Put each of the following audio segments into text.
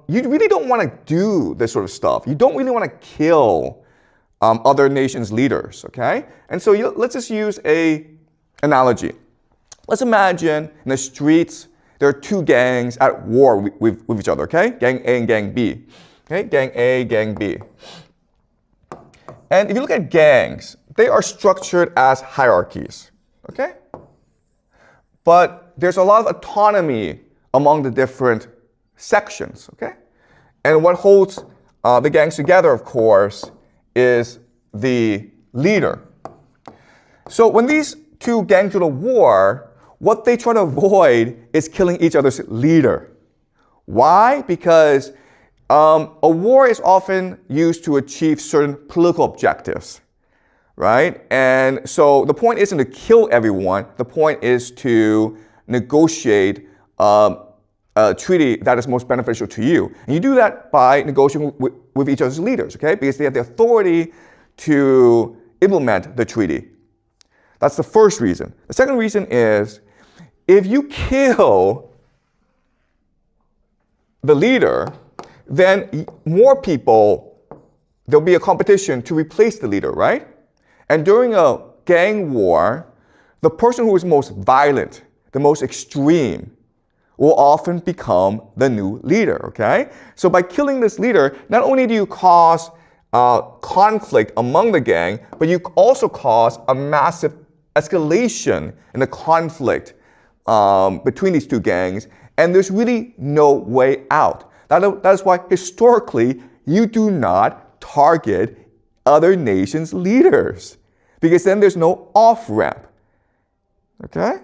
you really don't want to do this sort of stuff. You don't really want to kill other nations' leaders, okay? And so let's just use an analogy. Let's imagine in the streets, there are two gangs at war with each other, okay? Gang A and Gang B. Okay, Gang A, Gang B. And if you look at gangs, they are structured as hierarchies, okay? But there's a lot of autonomy among the different sections, okay? And what holds the gangs together, of course, is the leader. So when these two gangs go to war, what they try to avoid is killing each other's leader. Why? Because a war is often used to achieve certain political objectives, right? And so the point isn't to kill everyone. The point is to negotiate a treaty that is most beneficial to you. And you do that by negotiating with each other's leaders, okay? Because they have the authority to implement the treaty. That's the first reason. The second reason is if you kill the leader, then more people, there'll be a competition to replace the leader, right? And during a gang war, the person who is most violent, the most extreme, will often become the new leader, okay? So by killing this leader, not only do you cause conflict among the gang, but you also cause a massive escalation in the conflict between these two gangs, and there's really no way out. That is why historically you do not target other nations' leaders, because then there's no off-ramp. Okay?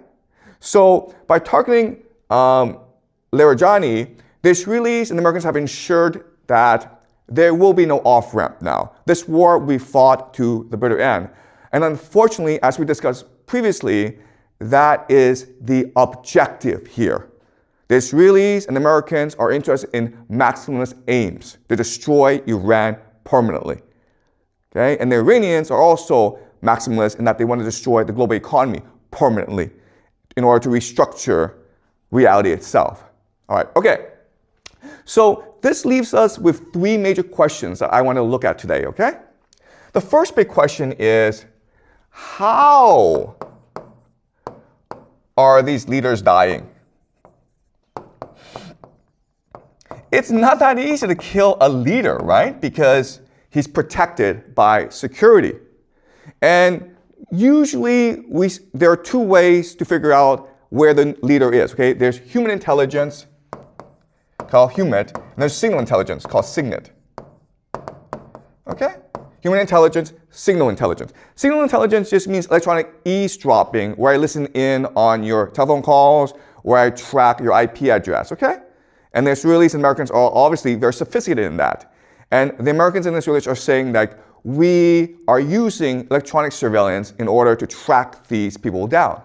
So by targeting Larijani, the Israelis and the Americans have ensured that there will be no off-ramp now. This war we fought to the bitter end. And unfortunately, as we discussed previously, that is the objective here. The Israelis and the Americans are interested in maximalist aims to destroy Iran permanently. Okay? And the Iranians are also maximalists in that they want to destroy the global economy permanently in order to restructure reality itself. All right, okay. So this leaves us with three major questions that I want to look at today, okay? The first big question is, how are these leaders dying? It's not that easy to kill a leader, right? Because he's protected by security. And usually there are two ways to figure out where the leader is, okay? There's human intelligence, called HUMINT, and there's signal intelligence, called SIGINT. Okay? Human intelligence, signal intelligence. Signal intelligence just means electronic eavesdropping, where I listen in on your telephone calls, where I track your IP address, okay? And the Israelis and Americans are obviously very sophisticated in that. And the Americans and the Israelis are saying that we are using electronic surveillance in order to track these people down.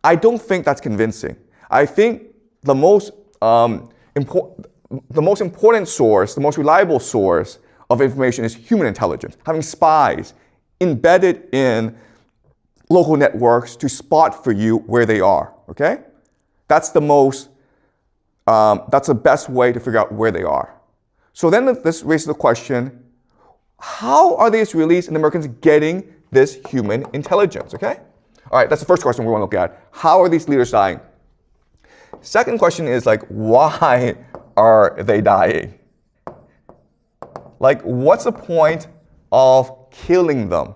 I don't think that's convincing. I think the most important source, the most reliable source of information is human intelligence, having spies embedded in local networks to spot for you where they are, okay? That's the best way to figure out where they are. So then this raises the question, how are the Israelis and the Americans getting this human intelligence, okay? All right, that's the first question we want to look at. How are these leaders dying? Second question is like, why are they dying? Like, what's the point of killing them,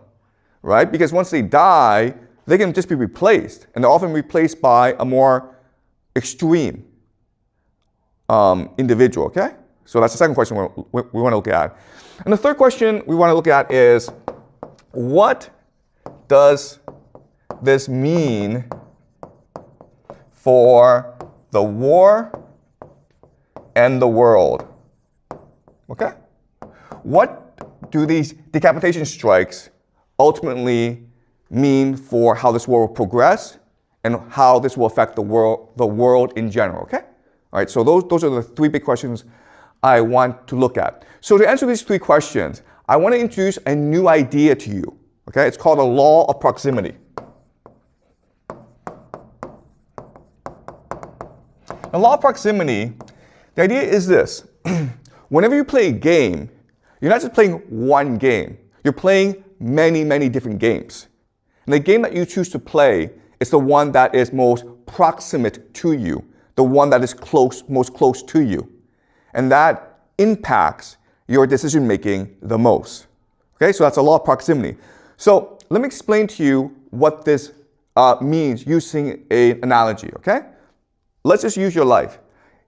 right? Because once they die, they can just be replaced, and they're often replaced by a more extreme individual, okay? So that's the second question we want to look at. And the third question we want to look at is, what does this mean for the war and the world? Okay? What do these decapitation strikes ultimately mean for how this war will progress and how this will affect the world in general, okay? All right, so those are the three big questions I want to look at. So to answer these three questions, I want to introduce a new idea to you, okay? It's called the law of proximity. The law of proximity The idea is this. Whenever you play a game, you're not just playing one game. You're playing many, many different games. And the game that you choose to play is the one that is most proximate to you, the one that is most close to you. And that impacts your decision making the most. Okay, so that's a law of proximity. So let me explain to you what this means using an analogy, okay? Let's just use your life.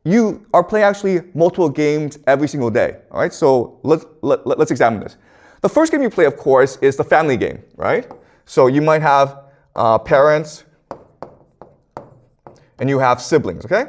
You are playing actually multiple games every single day, all right? So let's examine this. The first game you play, of course, is the family game, right? So you might have parents and you have siblings, okay?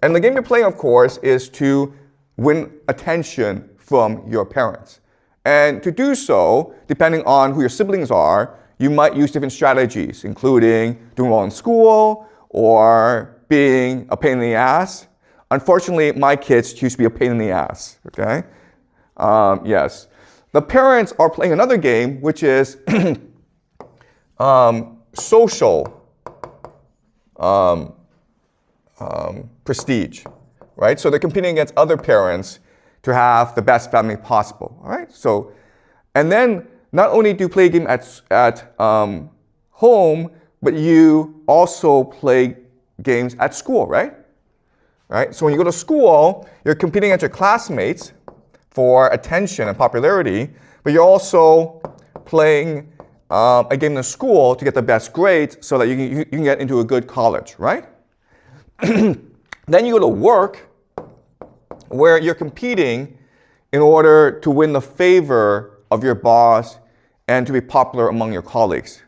And the game you're playing, of course, is to win attention from your parents. And to do so, depending on who your siblings are, you might use different strategies, including doing well in school or being a pain in the ass. Unfortunately, my kids choose to be a pain in the ass, okay? Yes. The parents are playing another game, which is social prestige, right? So they're competing against other parents to have the best family possible, all right? So, and then not only do you play a game at home, but you also play games at school, right? Right? So when you go to school, you're competing against your classmates for attention and popularity, but you're also playing a game in school to get the best grades so that you can get into a good college, right? Then you go to work, where you're competing in order to win the favor of your boss and to be popular among your colleagues.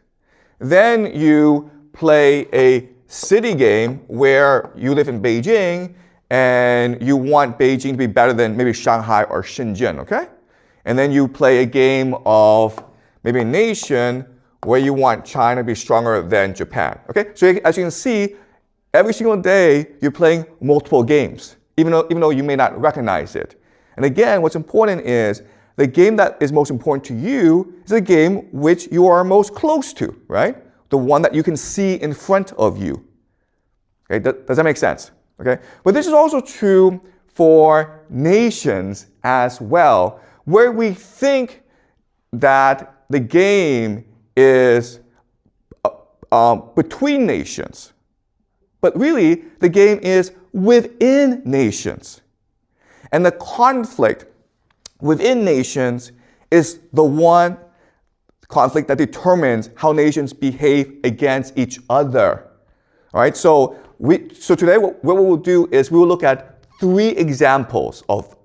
Then you play a city game where you live in Beijing and you want Beijing to be better than maybe Shanghai or Shenzhen, okay? And then you play a game of maybe a nation where you want China to be stronger than Japan, okay? So as you can see, every single day you're playing multiple games, even though you may not recognize it. And again, what's important is the game that is most important to you is the game which you are most close to, right? The one that you can see in front of you. Okay, does that make sense? Okay, but this is also true for nations as well, where we think that the game is between nations. But really, the game is within nations. And the conflict within nations is the one conflict that determines how nations behave against each other. All right, so today what we will do is we will look at 3 examples of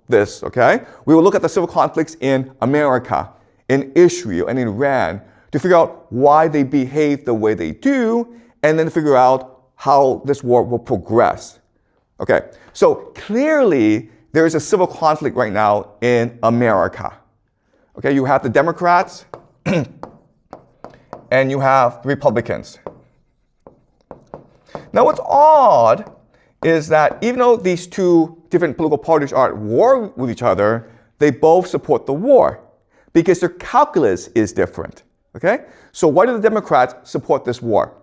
this, okay? We will look at the civil conflicts in America, in Israel, and in Iran to figure out why they behave the way they do, and then figure out how this war will progress. Okay, so clearly there is a civil conflict right now in America. Okay, you have the Democrats and you have the Republicans. Now what's odd is that even though these 2 different political parties are at war with each other, they both support the war because their calculus is different. Okay, so why do the Democrats support this war?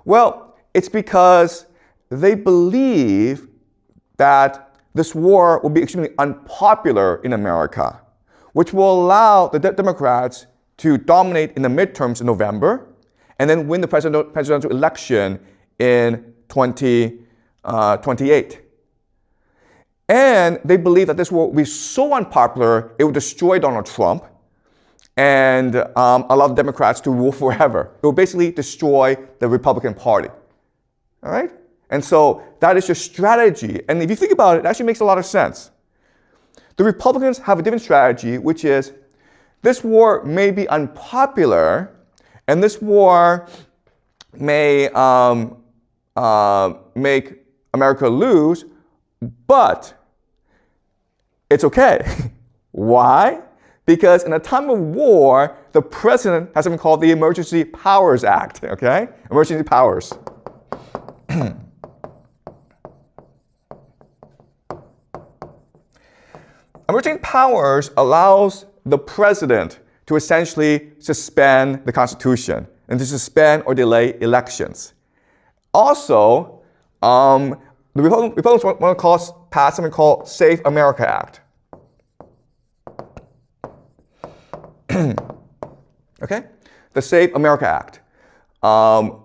Well, it's because they believe that this war will be extremely unpopular in America, which will allow the Democrats to dominate in the midterms in November and then win the presidential election in 2028. And they believe that this war will be so unpopular, it will destroy Donald Trump and allow the Democrats to rule forever. It will basically destroy the Republican Party. All right? And so that is your strategy. And if you think about it, it actually makes a lot of sense. The Republicans have a different strategy, which is this war may be unpopular, and this war may make America lose, but it's okay. Why? Because in a time of war, the president has something called the Emergency Powers Act, okay? Emergency powers. Emergency powers allows the president to essentially suspend the Constitution and to suspend or delay elections. Also, the Republicans want to pass something called Safe America Act. Okay? The Safe America Act,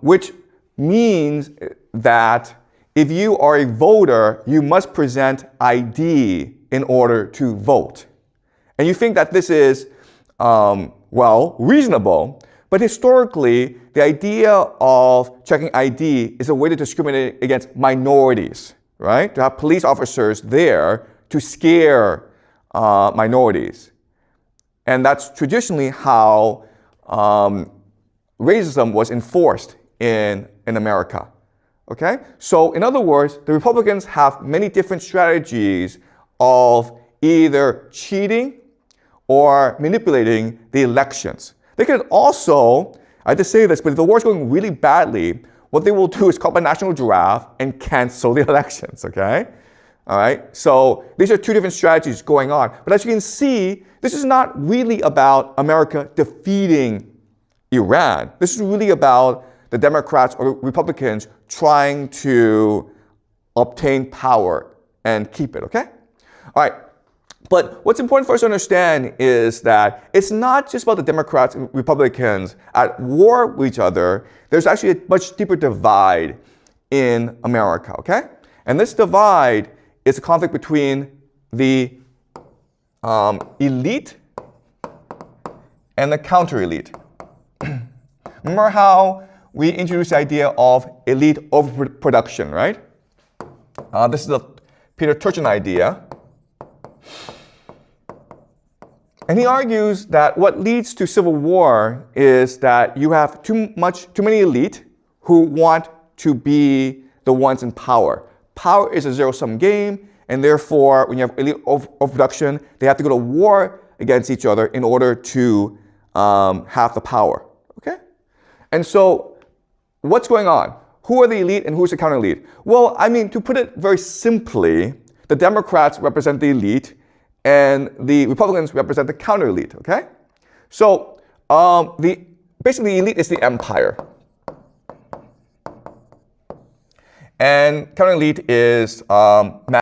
which means that if you are a voter, you must present ID in order to vote. And you think that this is, well, reasonable, but historically, the idea of checking ID is a way to discriminate against minorities, right? To have police officers there to scare minorities. And that's traditionally how racism was enforced in America. Okay? So in other words, the Republicans have many different strategies of either cheating or manipulating the elections. They could also, I have to say this, but if the war's going really badly, what they will do is call up a national draft and cancel the elections, okay? All right? So these are two different strategies going on. But as you can see, this is not really about America defeating Iran. This is really about the Democrats or Republicans trying to obtain power and keep it, okay? All right. But what's important for us to understand is that it's not just about the Democrats and Republicans at war with each other. There's actually a much deeper divide in America, okay? And this divide is a conflict between the elite and the counter-elite. Remember how we introduced the idea of elite overproduction, right? This is the Peter Turchin idea. And he argues that what leads to civil war is that you have too many elite who want to be the ones in power. Power is a zero-sum game, and therefore, when you have elite overproduction, they have to go to war against each other in order to have the power. Okay? And so, what's going on? Who are the elite and who's the counter-elite? Well, I mean, to put it very simply, the Democrats represent the elite, and the Republicans represent the counter-elite, okay? So, basically, the elite is the empire. And counter-elite is